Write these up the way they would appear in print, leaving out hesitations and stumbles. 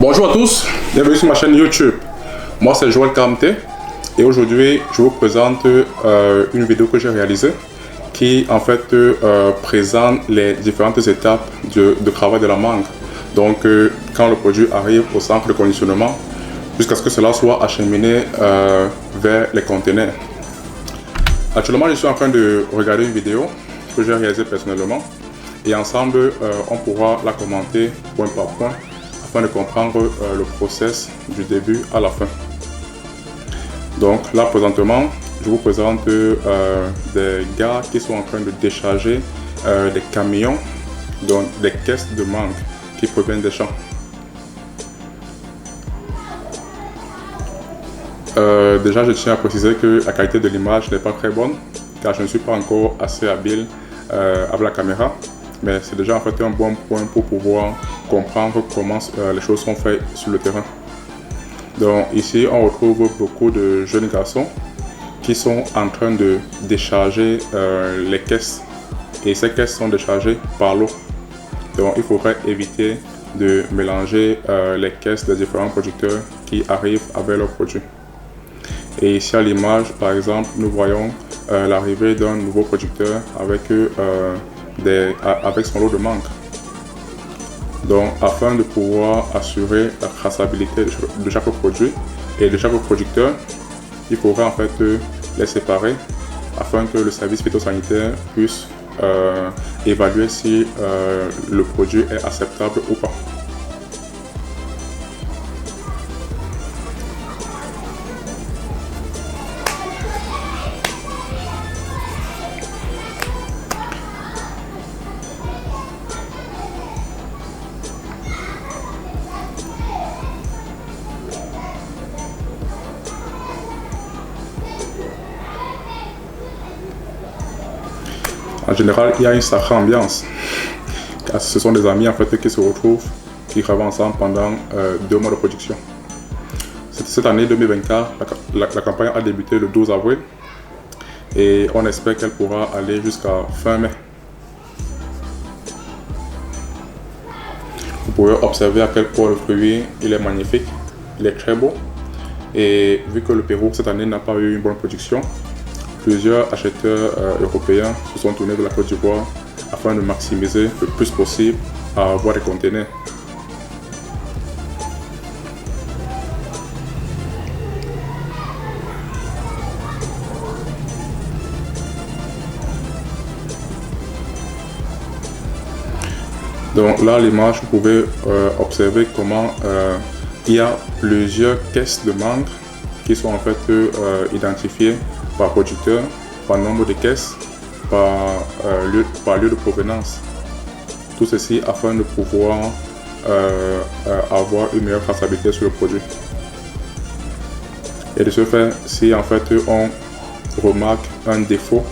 Bonjour à tous, bienvenue sur ma chaîne YouTube. Moi c'est Joël Kamté et aujourd'hui je vous présente une vidéo que j'ai réalisée qui en fait présente les différentes étapes de travail de la mangue. Donc quand le produit arrive au centre de conditionnement jusqu'à ce que cela soit acheminé vers les conteneurs. Actuellement je suis en train de regarder une vidéo que j'ai réalisée personnellement et ensemble on pourra la commenter point par point afin de comprendre le process du début à la fin. Donc là présentement, je vous présente des gars qui sont en train de décharger des camions, donc des caisses de mangue qui proviennent des champs. Déjà je tiens à préciser que la qualité de l'image n'est pas très bonne car je ne suis pas encore assez habile avec la caméra. Mais c'est déjà en fait un bon point pour pouvoir comprendre comment les choses sont faites sur le terrain. Donc ici on retrouve beaucoup de jeunes garçons qui sont en train de décharger les caisses et ces caisses sont déchargées par l'eau. Donc il faudrait éviter de mélanger les caisses des différents producteurs qui arrivent avec leurs produits. Et ici à l'image par exemple nous voyons l'arrivée d'un nouveau producteur avec avec son lot de mangue. Donc afin de pouvoir assurer la traçabilité de chaque produit et de chaque producteur, il faudra en fait les séparer afin que le service phytosanitaire puisse évaluer si le produit est acceptable ou pas. En général, il y a une sacrée ambiance, car ce sont des amis en fait qui se retrouvent, qui travaillent ensemble pendant 2 mois de production. Cette année 2024, la campagne a débuté le 12 avril et on espère qu'elle pourra aller jusqu'à fin mai. Vous pouvez observer à quel point le fruit il est magnifique, il est très beau, et vu que le Pérou cette année n'a pas eu une bonne production, plusieurs acheteurs européens se sont tournés vers la Côte d'Ivoire afin de maximiser le plus possible à avoir des conteneurs. Donc là, à l'image, vous pouvez observer comment il y a plusieurs caisses de mangue qui sont en fait identifiées par producteur, par nombre de caisses, par lieu de provenance. Tout ceci afin de pouvoir avoir une meilleure traçabilité sur le produit. Et de ce fait, si en fait on remarque un défaut,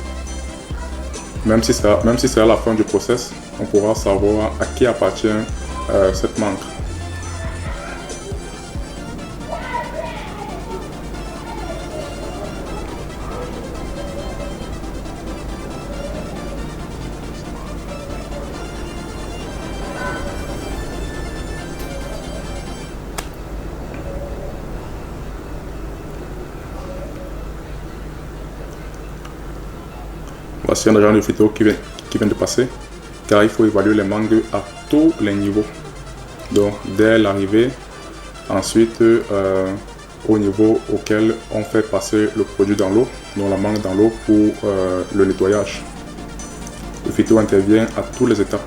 même si c'est à la fin du process, on pourra savoir à qui appartient cette mangue. Voici un agent de phyto qui vient de passer, car il faut évaluer les mangues à tous les niveaux. Donc dès l'arrivée, ensuite au niveau auquel on fait passer le produit dans l'eau, donc la mangue dans l'eau pour le nettoyage. Le phyto intervient à toutes les étapes.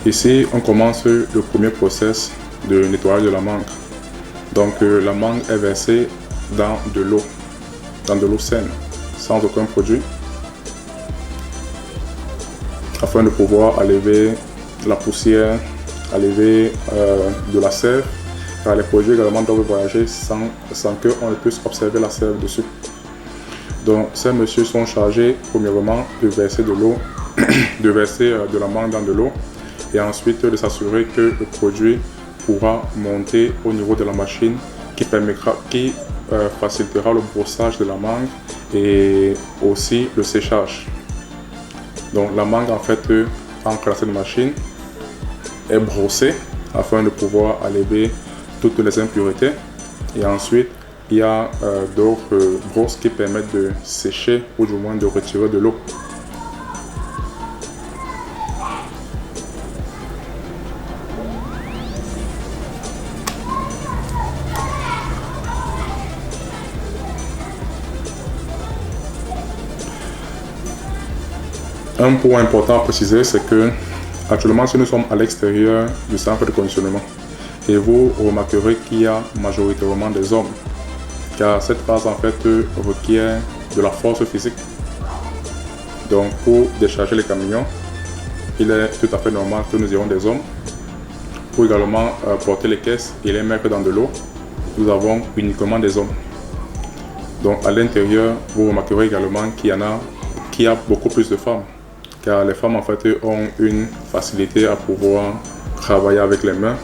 Ici, on commence le premier process de nettoyage de la mangue. Donc la mangue est versée dans de l'eau saine, sans aucun produit, afin de pouvoir enlever la poussière, enlever de la sève, car les produits également doivent voyager sans qu'on ne puisse observer la sève dessus. Donc ces messieurs sont chargés premièrement de verser de l'eau, de verser de la mangue dans de l'eau et ensuite de s'assurer que le produit pourra monter au niveau de la machine qui facilitera le brossage de la mangue et aussi le séchage. Donc la mangue en fait entre dans cette machine est brossée afin de pouvoir enlever toutes les impuretés. Et ensuite, il y a d'autres brosses qui permettent de sécher ou du moins de retirer de l'eau. Un point important à préciser, c'est que actuellement, si nous sommes à l'extérieur du centre de conditionnement, et vous remarquerez qu'il y a majoritairement des hommes, car cette phase en fait requiert de la force physique. Donc pour décharger les camions, il est tout à fait normal que nous ayons des hommes. Pour également porter les caisses et les mettre dans de l'eau, nous avons uniquement des hommes. Donc à l'intérieur, vous remarquerez également qu'il y a beaucoup plus de femmes, car les femmes en fait ont une facilité à pouvoir travailler avec les mains,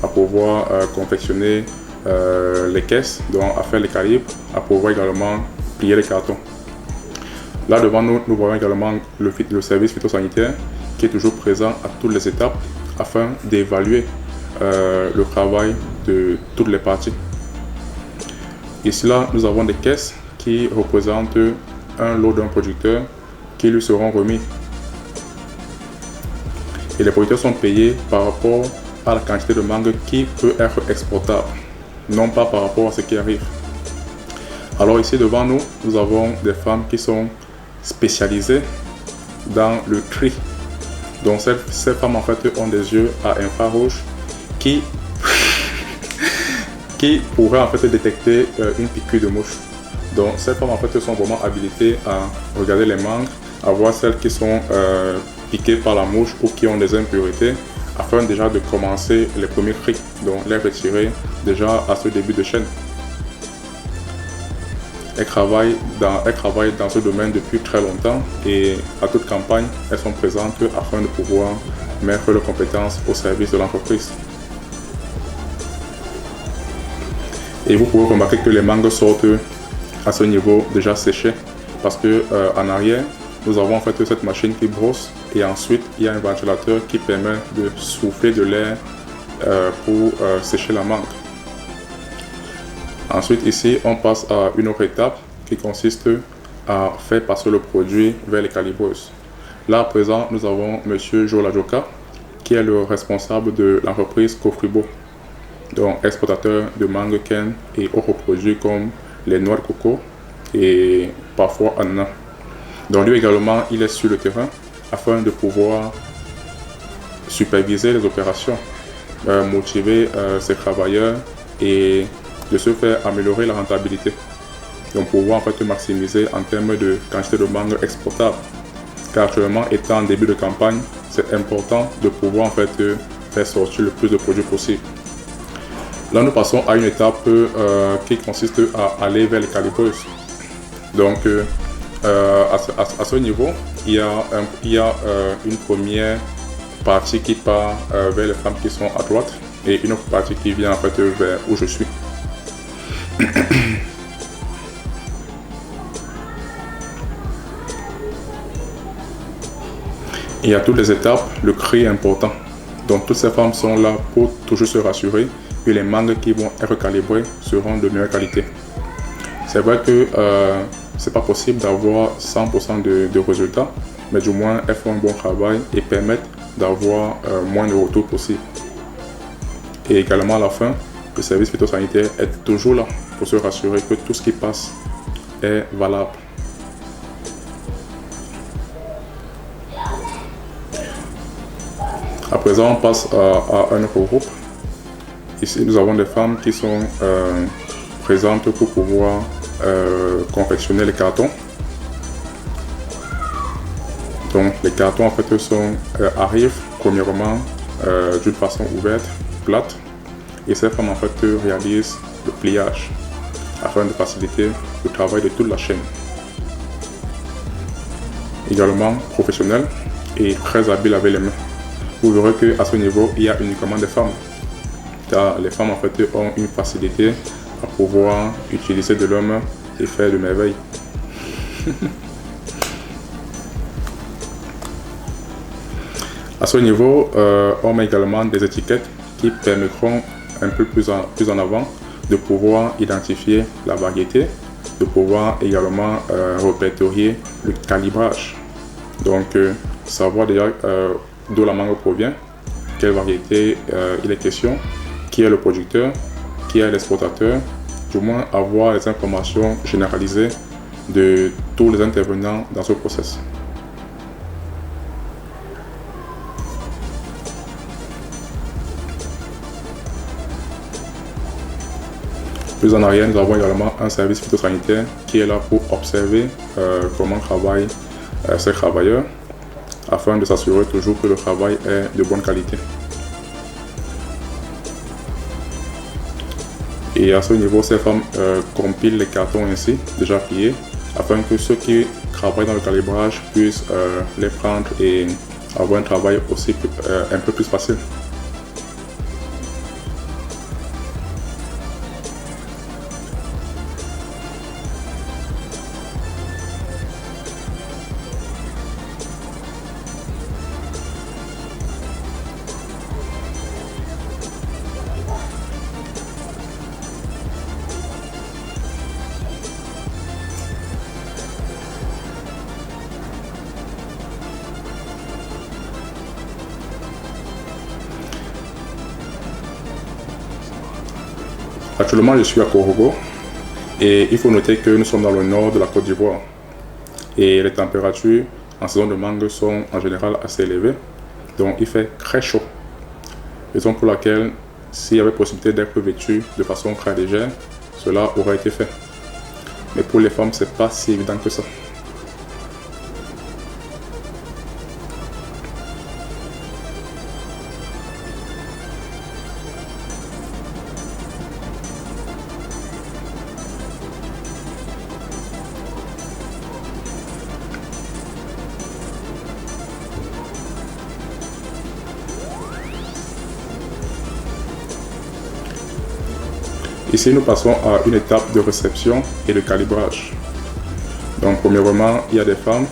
à pouvoir confectionner les caisses, donc à faire les calibres, à pouvoir également plier les cartons. Là devant nous, nous voyons également le service phytosanitaire qui est toujours présent à toutes les étapes afin d'évaluer le travail de toutes les parties. Ici là, nous avons des caisses qui représentent un lot d'un producteur qui lui seront remis. Et les producteurs sont payés par rapport à la quantité de mangue qui peut être exportable, non pas par rapport à ce qui arrive. Alors ici devant nous, nous avons des femmes qui sont spécialisées dans le tri. Donc ces femmes en fait ont des yeux à infrarouge qui pourraient en fait détecter une piqûre de mouche. Donc ces femmes en fait sont vraiment habilitées à regarder les mangues, à voir celles qui sont piquées par la mouche ou qui ont des impuretés, afin déjà de commencer les premiers cris, donc les retirer déjà à ce début de chaîne. Elles travaillent dans ce domaine depuis très longtemps et à toute campagne, elles sont présentes afin de pouvoir mettre leurs compétences au service de l'entreprise. Et vous pouvez remarquer que les mangues sortent à ce niveau déjà séchées, parce que en arrière, nous avons en fait cette machine qui brosse et ensuite il y a un ventilateur qui permet de souffler de l'air pour sécher la mangue. Ensuite ici, on passe à une autre étape qui consiste à faire passer le produit vers les calibreuses. Là à présent, nous avons Monsieur Joe Lajoka qui est le responsable de l'entreprise Cofribo, donc exportateur de mangue ken et autres produits comme les noix de coco et parfois ananas. Donc lui également, il est sur le terrain afin de pouvoir superviser les opérations, motiver ses travailleurs et de se faire améliorer la rentabilité. Donc pouvoir en fait maximiser en termes de quantité de mangue exportable. Car actuellement, étant en début de campagne, c'est important de pouvoir en fait faire sortir le plus de produits possible. Là, nous passons à une étape qui consiste à aller vers les calibreuses. Donc à ce niveau, il y a une première partie qui part vers les femmes qui sont à droite et une autre partie qui vient en fait vers où je suis. Et à toutes les étapes, le cri est important. Donc toutes ces femmes sont là pour toujours se rassurer que les mangues qui vont être calibrées seront de meilleure qualité. C'est vrai que c'est pas possible d'avoir 100% de résultats, mais du moins elles font un bon travail et permettent d'avoir moins de retours possible. Et également à la fin, le service phytosanitaire est toujours là pour se rassurer que tout ce qui passe est valable. À présent, on passe à un autre groupe. Ici, nous avons des femmes qui sont présentes pour pouvoir confectionner les cartons. Donc, les cartons en fait arrivent premièrement d'une façon ouverte, plate, et ces femmes en fait réalisent le pliage afin de faciliter le travail de toute la chaîne. Également professionnel et très habile avec les mains. Vous verrez qu'à ce niveau, il y a uniquement des femmes. Car les femmes en fait ont une facilité à pouvoir utiliser de leurs mains et faire de merveilles. À ce niveau, on met également des étiquettes qui permettront un peu plus en avant de pouvoir identifier la variété, de pouvoir également répertorier le calibrage. Donc, savoir déjà d'où la mangue provient, quelle variété il est question, qui est le producteur, qui est l'exportateur, du moins avoir les informations généralisées de tous les intervenants dans ce process. Plus en arrière, nous avons également un service phytosanitaire qui est là pour observer comment travaillent ces travailleurs afin de s'assurer toujours que le travail est de bonne qualité. Et à ce niveau, ces femmes compilent les cartons ainsi, déjà pliés, afin que ceux qui travaillent dans le calibrage puissent les prendre et avoir un travail aussi un peu plus facile. Actuellement, je suis à Korogo et il faut noter que nous sommes dans le nord de la Côte d'Ivoire et les températures en saison de mangue sont en général assez élevées, donc il fait très chaud. Raison pour laquelle, s'il y avait possibilité d'être vêtu de façon très légère, cela aurait été fait. Mais pour les femmes, c'est pas si évident que ça. Ici, nous passons à une étape de réception et de calibrage. Donc, premièrement, il y a des femmes,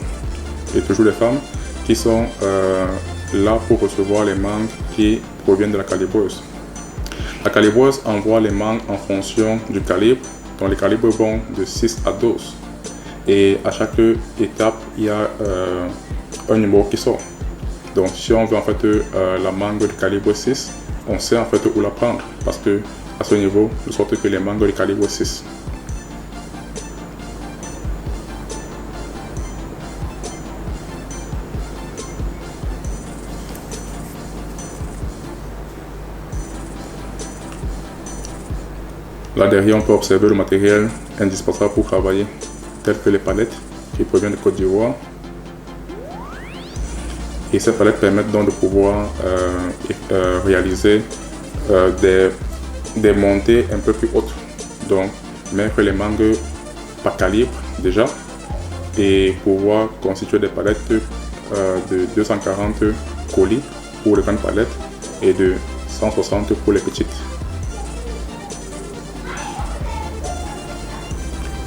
et toujours des femmes, qui sont là pour recevoir les mangues qui proviennent de la calibreuse. La calibreuse envoie les mangues en fonction du calibre, donc les calibres vont de 6 à 12. Et à chaque étape, il y a un numéro qui sort. Donc, si on veut en fait la mangue de calibre 6, on sait en fait où la prendre, parce que à ce niveau, de sorte que les mangues de calibre 6. Là derrière, on peut observer le matériel indispensable pour travailler, tel que les palettes qui proviennent de Côte d'Ivoire. Et ces palettes permettent donc de pouvoir réaliser des montées un peu plus hautes, donc mettre les mangues par calibre déjà et pouvoir constituer des palettes de 240 colis pour les grandes palettes et de 160 pour les petites.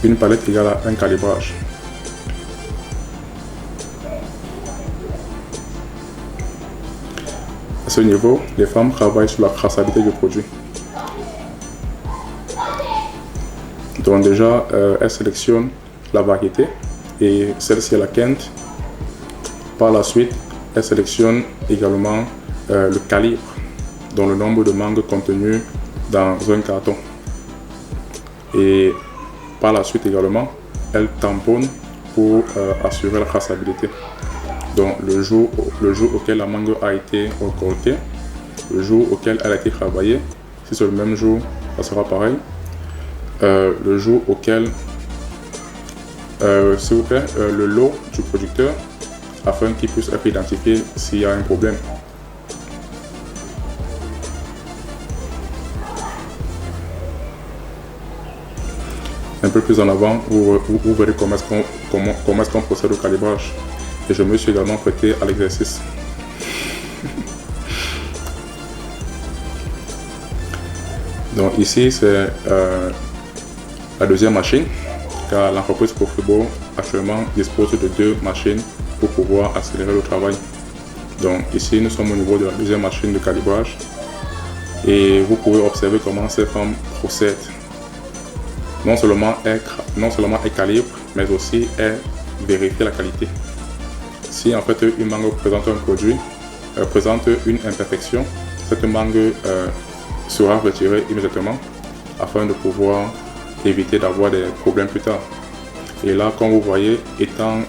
Une palette égale à un calibrage. À ce niveau, les femmes travaillent sur la traçabilité du produit. Donc déjà, elle sélectionne la variété et celle-ci est la quinte. Par la suite, elle sélectionne également le calibre, donc le nombre de mangues contenues dans un carton. Et par la suite également, elle tamponne pour assurer la traçabilité. Donc le jour auquel la mangue a été récoltée, le jour auquel elle a été travaillée, si c'est le même jour, ça sera pareil. Le jour auquel, s'il vous plaît, le lot du producteur, afin qu'il puisse être identifié s'il y a un problème. Un peu plus en avant, vous verrez comment est-ce qu'on procède au calibrage. Et je me suis également prêté à l'exercice. Donc ici, c'est la deuxième machine, car l'entreprise Profribo actuellement dispose de 2 machines pour pouvoir accélérer le travail. Donc ici, nous sommes au niveau de la deuxième machine de calibrage et vous pouvez observer comment cette femme procède. Non seulement elle calibre, mais aussi elle vérifie la qualité. Si en fait une mangue présente un produit, présente une imperfection, cette mangue sera retirée immédiatement afin de pouvoir éviter d'avoir des problèmes plus tard. Et là, comme vous voyez, étant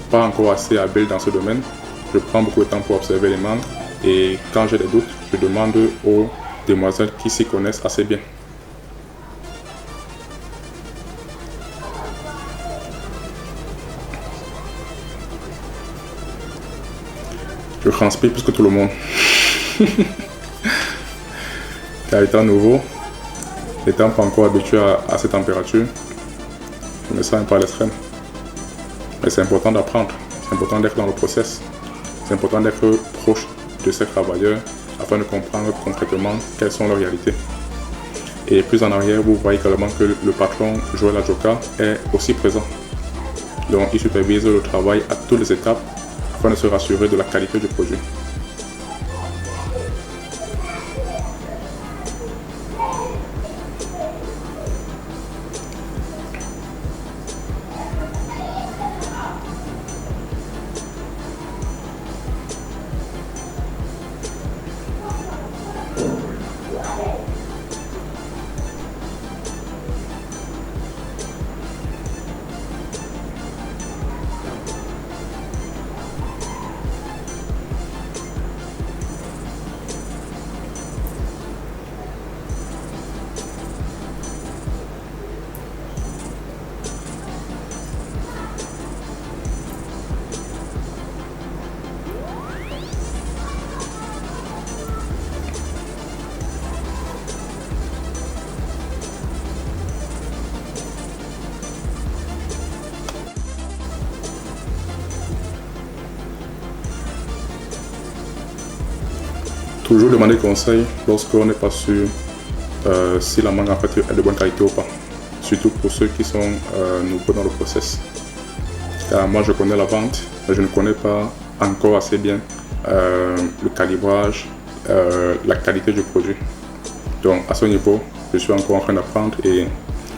pas encore assez habile dans ce domaine, je prends beaucoup de temps pour observer les mangues et quand j'ai des doutes, je demande aux demoiselles qui s'y connaissent assez bien. Je transpire plus que tout le monde. Car étant nouveau, étant pas encore habitué à cette température, je me sens un peu à l'extrême. Mais c'est important d'apprendre, c'est important d'être dans le process, c'est important d'être proche de ces travailleurs afin de comprendre concrètement quelles sont leurs réalités. Et plus en arrière, vous voyez également que le patron Joël Adjoka est aussi présent. Donc il supervise le travail à toutes les étapes afin de se rassurer de la qualité du produit. Toujours demander conseil lorsqu'on n'est pas sûr si la mangue en fait est de bonne qualité ou pas. Surtout pour ceux qui sont nouveaux dans le process. Car moi je connais la vente, mais je ne connais pas encore assez bien le calibrage, la qualité du produit. Donc à ce niveau, je suis encore en train d'apprendre et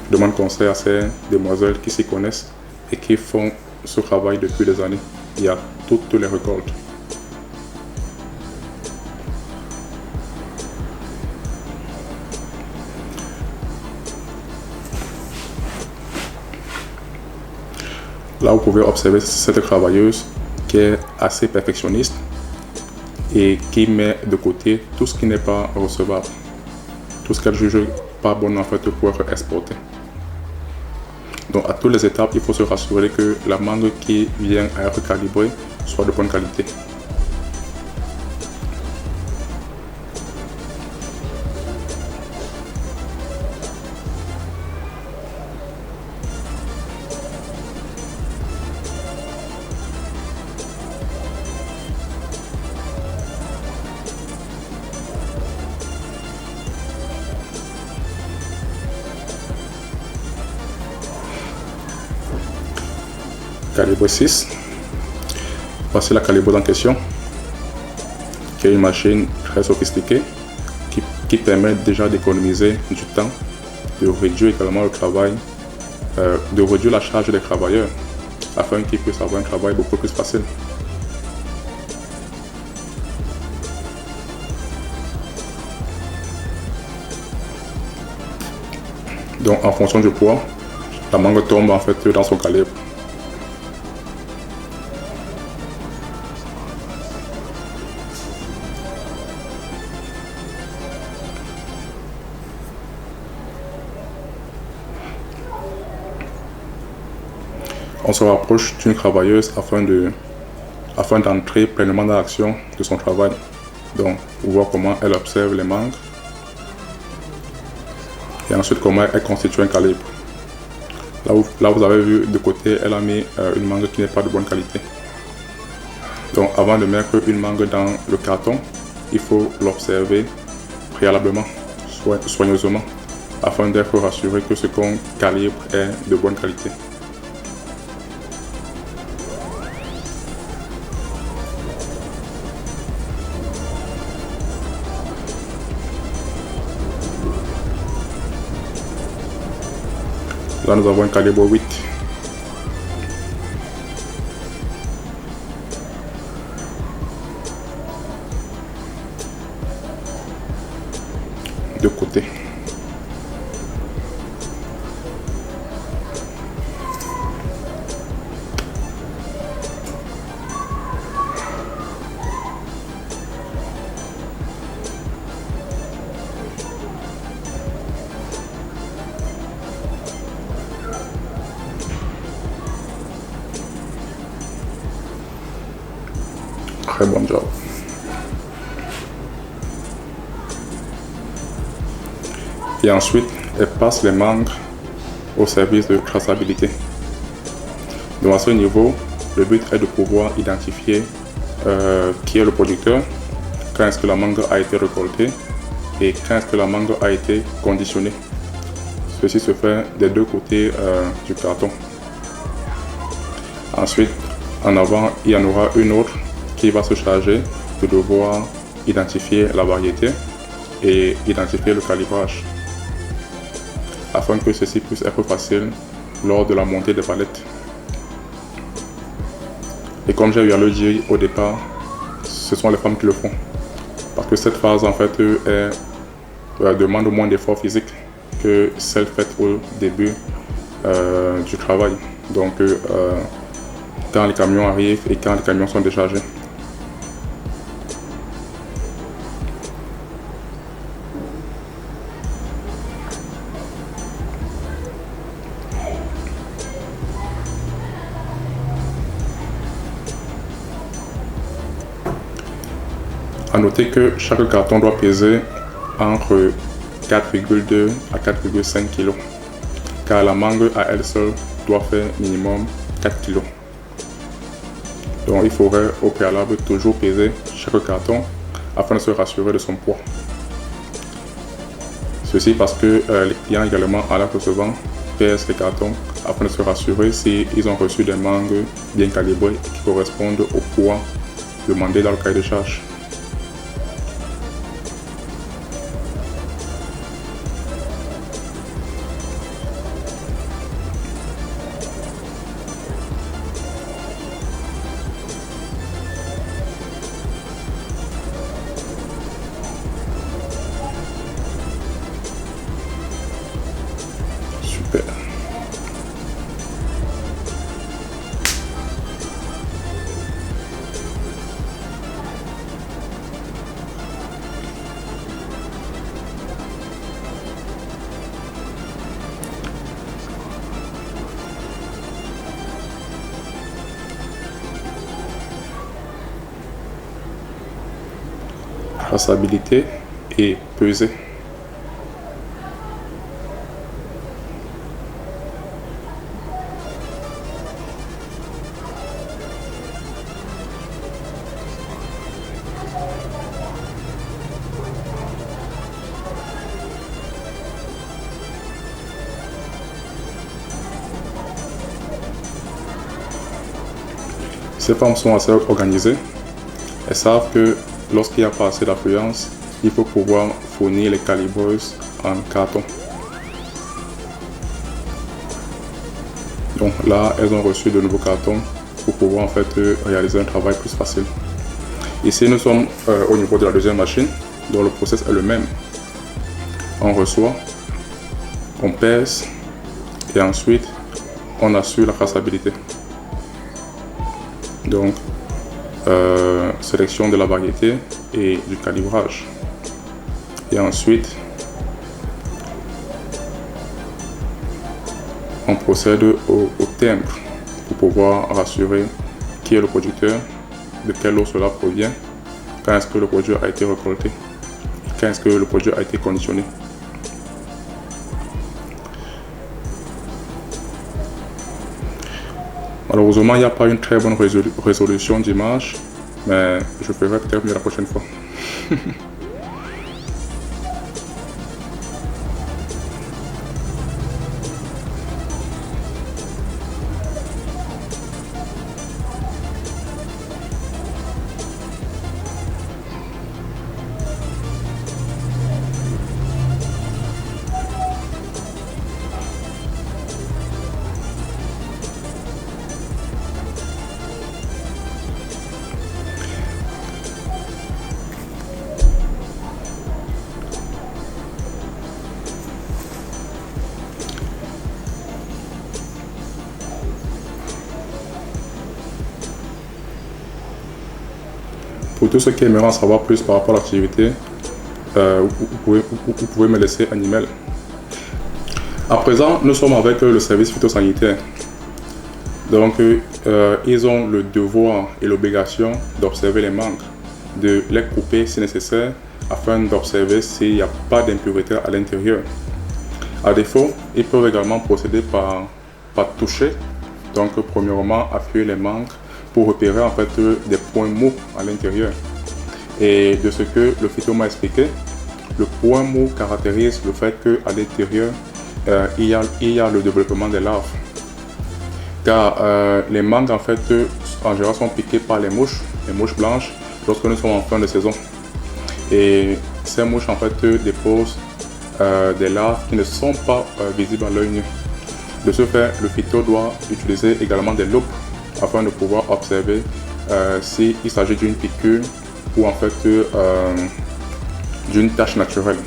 je demande conseil à ces demoiselles qui s'y connaissent et qui font ce travail depuis des années. Il y a toutes les récoltes. Là, vous pouvez observer cette travailleuse qui est assez perfectionniste et qui met de côté tout ce qui n'est pas recevable, tout ce qu'elle juge pas bon en fait pour être exporté. Donc à toutes les étapes, il faut se rassurer que la mangue qui vient à être calibrée soit de bonne qualité. Calibre 6. Voici la calibreuse en question, qui est une machine très sophistiquée qui permet déjà d'économiser du temps, de réduire également le travail, de réduire la charge des travailleurs afin qu'ils puissent avoir un travail beaucoup plus facile. Donc en fonction du poids, la mangue tombe en fait dans son calibre. On se rapproche d'une travailleuse afin d'entrer pleinement dans l'action de son travail. Donc, pour voir comment elle observe les mangues et ensuite comment elle constitue un calibre. Là, vous avez vu de côté, elle a mis une mangue qui n'est pas de bonne qualité. Donc, avant de mettre une mangue dans le carton, il faut l'observer préalablement, soigneusement, afin d'être rassuré que ce qu'on calibre est de bonne qualité. Là, nous avons un calibre 8. De côté. Très bon job. Et ensuite, elle passe les membres au service de traçabilité. Donc à ce niveau, le but est de pouvoir identifier qui est le producteur, quand est-ce que la mangue a été récoltée et quand est-ce que la mangue a été conditionnée. Ceci se fait des deux côtés du carton. Ensuite, en avant, il y en aura une autre qui va se charger de devoir identifier la variété et identifier le calibrage, afin que ceci puisse être facile lors de la montée des palettes. Et comme j'ai eu à le dire au départ, ce sont les femmes qui le font. Parce que cette phase en fait demande moins d'efforts physiques que celle faite au début du travail. Donc quand les camions arrivent et quand les camions sont déchargés. A noter que chaque carton doit peser entre 4,2 à 4,5 kg, car la mangue à elle seule doit faire minimum 4 kg. Donc il faudrait au préalable toujours peser chaque carton afin de se rassurer de son poids. Ceci parce que les clients également en la recevant pèsent les cartons afin de se rassurer s'ils ont reçu des mangues bien calibrées qui correspondent au poids demandé dans le cahier de charge. Super. Traçabilité et peser. Ces femmes sont assez organisées. Elles savent que lorsqu'il n'y a pas assez d'affluence, il faut pouvoir fournir les calibreuses en carton. Donc là, elles ont reçu de nouveaux cartons pour pouvoir en fait réaliser un travail plus facile. Ici, nous sommes au niveau de la deuxième machine, dont le process est le même. On reçoit, on pèse et ensuite on assure la traçabilité. Donc, sélection de la variété et du calibrage. Et ensuite, on procède au timbre pour pouvoir rassurer qui est le producteur, de quelle eau cela provient, quand est-ce que le produit a été récolté, quand est-ce que le produit a été conditionné. Malheureusement, il n'y a pas une très bonne résolution d'image, mais je ferai peut-être mieux la prochaine fois. Pour tous ceux qui aimeraient en savoir plus par rapport à l'activité, vous pouvez me laisser un email. À présent, nous sommes avec le service phytosanitaire. Donc, ils ont le devoir et l'obligation d'observer les mangues, de les couper si nécessaire, afin d'observer s'il n'y a pas d'impureté à l'intérieur. À défaut, ils peuvent également procéder par toucher. Donc, premièrement, appuyer les mangues pour repérer en fait des points mous à l'intérieur. Et de ce que le phyto m'a expliqué, le point mou caractérise le fait qu'à l'intérieur, il y a le développement des larves. Car les mangues en fait en général sont piquées par les mouches blanches lorsque nous sommes en fin de saison. Et ces mouches en fait déposent des larves qui ne sont pas visibles à l'œil nu. De ce fait, le phyto doit utiliser également des loupes afin de pouvoir observer s'il s'agit d'une piqûre ou en fait d'une tache naturelle.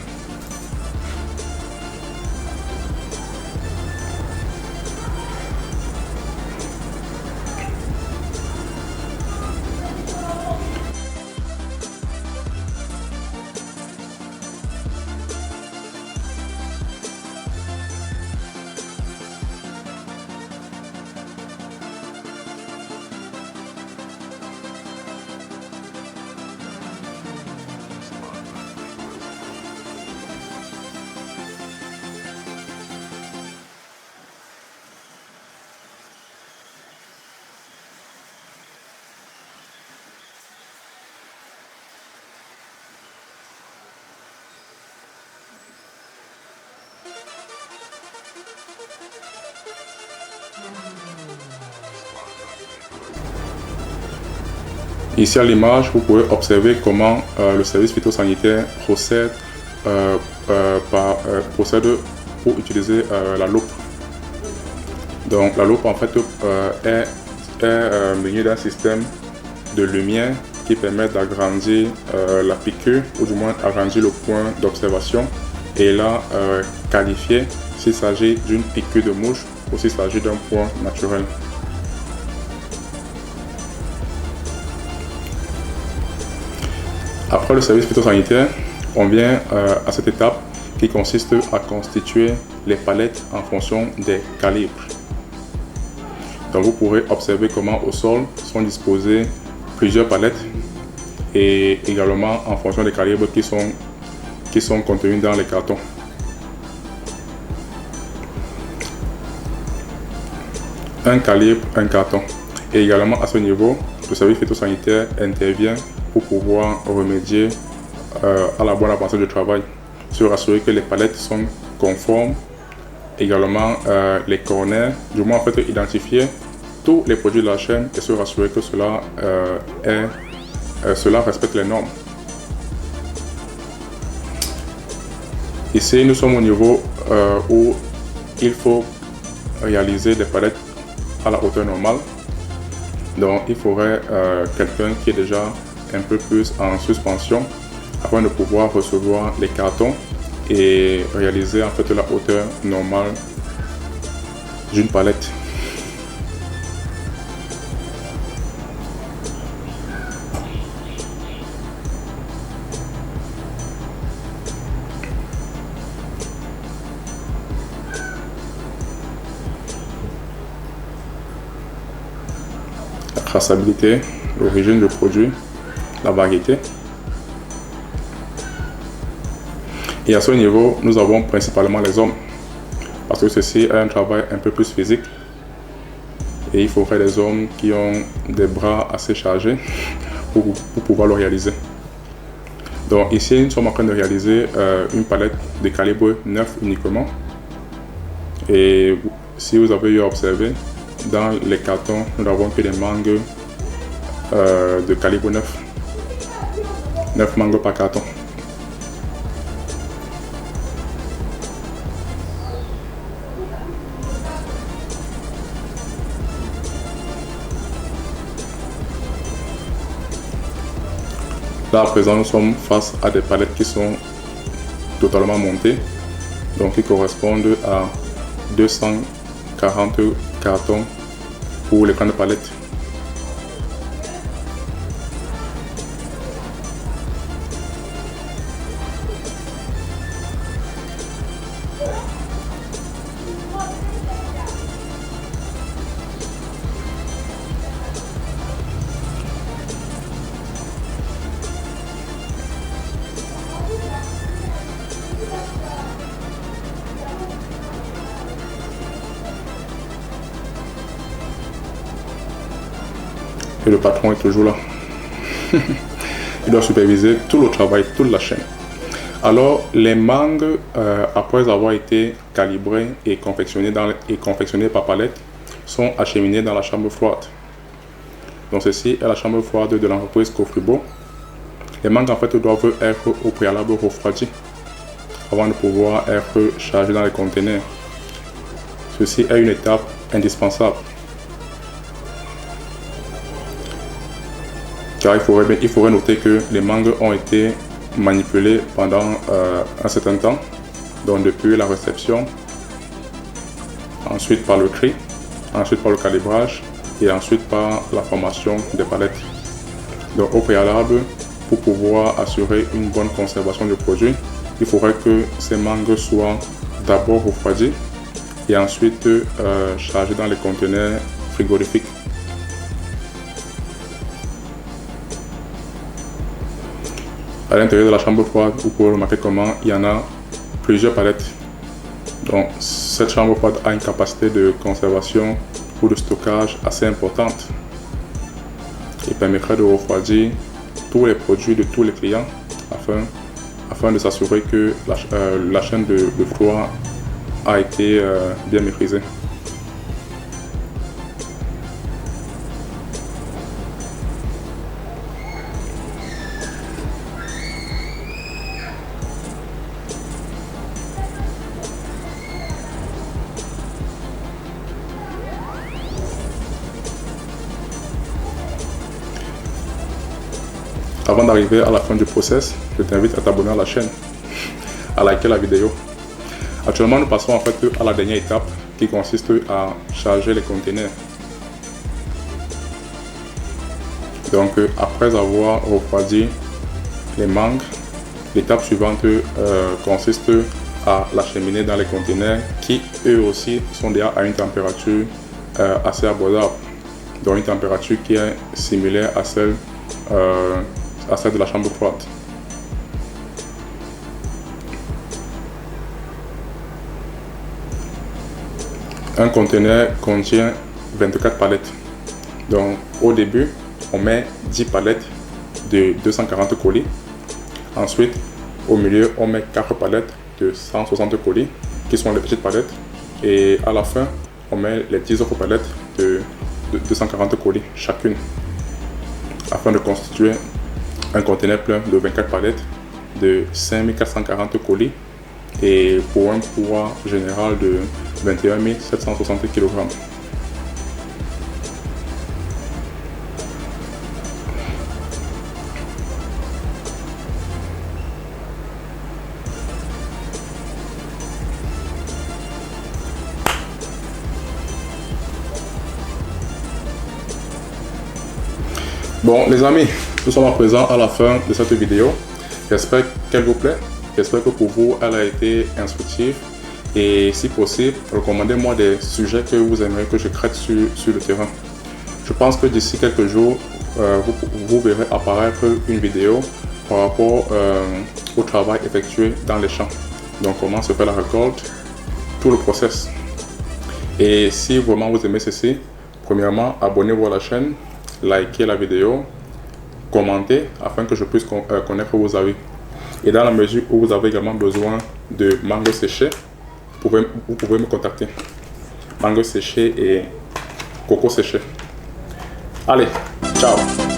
Ici à l'image, vous pouvez observer comment le service phytosanitaire procède pour utiliser la loupe. Donc la loupe en fait est munie d'un système de lumière qui permet d'agrandir la piqûre ou du moins agrandir le point d'observation et là qualifier s'il s'agit d'une piqûre de mouche ou s'il s'agit d'un point naturel. Après le service phytosanitaire, on vient à cette étape qui consiste à constituer les palettes en fonction des calibres. Donc vous pourrez observer comment au sol sont disposées plusieurs palettes et également en fonction des calibres qui sont contenus dans les cartons. Un calibre, un carton. Et également à ce niveau, le service phytosanitaire intervient pour pouvoir remédier à la bonne avancée du travail, se rassurer que les palettes sont conformes, également les corners, du moins en fait identifier tous les produits de la chaîne et se rassurer que cela respecte les normes. Ici, nous sommes au niveau où il faut réaliser des palettes à la hauteur normale. Donc, il faudrait quelqu'un qui est déjà un peu plus en suspension afin de pouvoir recevoir les cartons et réaliser en fait la hauteur normale d'une palette. La traçabilité, l'origine du produit, la variété. Et à ce niveau, nous avons principalement les hommes, parce que ceci est un travail un peu plus physique et il faudrait des hommes qui ont des bras assez chargés pour pouvoir le réaliser. Donc ici, nous sommes en train de réaliser une palette de calibre 9 uniquement. Et si vous avez eu à observer, dans les cartons, nous n'avons que des mangues de calibre 9. 9 mangues par carton. Là à présent, nous sommes face à des palettes qui sont totalement montées, donc qui correspondent à 240 cartons pour les grandes palettes. que le patron est toujours là. Il doit superviser tout le travail, toute la chaîne. Alors, les mangues, après avoir été calibrées et confectionnées par palette, sont acheminées dans la chambre froide. Donc, ceci est la chambre froide de l'entreprise Cofribo. Les mangues, en fait, doivent être au préalable refroidies avant de pouvoir être chargées dans les conteneurs. Ceci est une étape indispensable. Car il faudrait noter que les mangues ont été manipulées pendant un certain temps, donc depuis la réception, ensuite par le tri, ensuite par le calibrage et ensuite par la formation des palettes. Donc au préalable, pour pouvoir assurer une bonne conservation du produit, il faudrait que ces mangues soient d'abord refroidies et ensuite chargées dans les conteneurs frigorifiques. À l'intérieur de la chambre froide, vous pouvez remarquer comment il y en a plusieurs palettes. Donc cette chambre froide a une capacité de conservation ou de stockage assez importante et permettrait de refroidir tous les produits de tous les clients afin de s'assurer que la chaîne de froid a été bien maîtrisée. Avant d'arriver à la fin du process, je t'invite à t'abonner à la chaîne, à liker la vidéo. Actuellement, nous passons en fait à la dernière étape qui consiste à charger les conteneurs. Donc après avoir refroidi les mangues, l'étape suivante consiste à l'acheminer dans les conteneurs qui eux aussi sont déjà à une température assez abordable, donc une température qui est similaire à celle de la chambre froide. Un conteneur contient 24 palettes. Donc au début, on met 10 palettes de 240 colis. Ensuite, au milieu, on met 4 palettes de 160 colis, qui sont les petites palettes. Et à la fin, on met les 10 autres palettes de 240 colis chacune, afin de constituer un conteneur plein de 24 palettes de 5440 colis et pour un poids général de 21 760 kg. Bon les amis, nous sommes à présent à la fin de cette vidéo. J'espère qu'elle vous plaît. J'espère que pour vous, elle a été instructive. Et si possible, recommandez-moi des sujets que vous aimeriez que je traite sur le terrain. Je pense que d'ici quelques jours, vous verrez apparaître une vidéo par rapport au travail effectué dans les champs. Donc comment se fait la récolte, tout le process. Et si vraiment vous aimez ceci, premièrement, abonnez-vous à la chaîne, likez la vidéo, commentez afin que je puisse connaître vos avis. Et dans la mesure où vous avez également besoin de mangue séchée, vous pouvez me contacter. Mangue séchée et coco séché. Allez, ciao!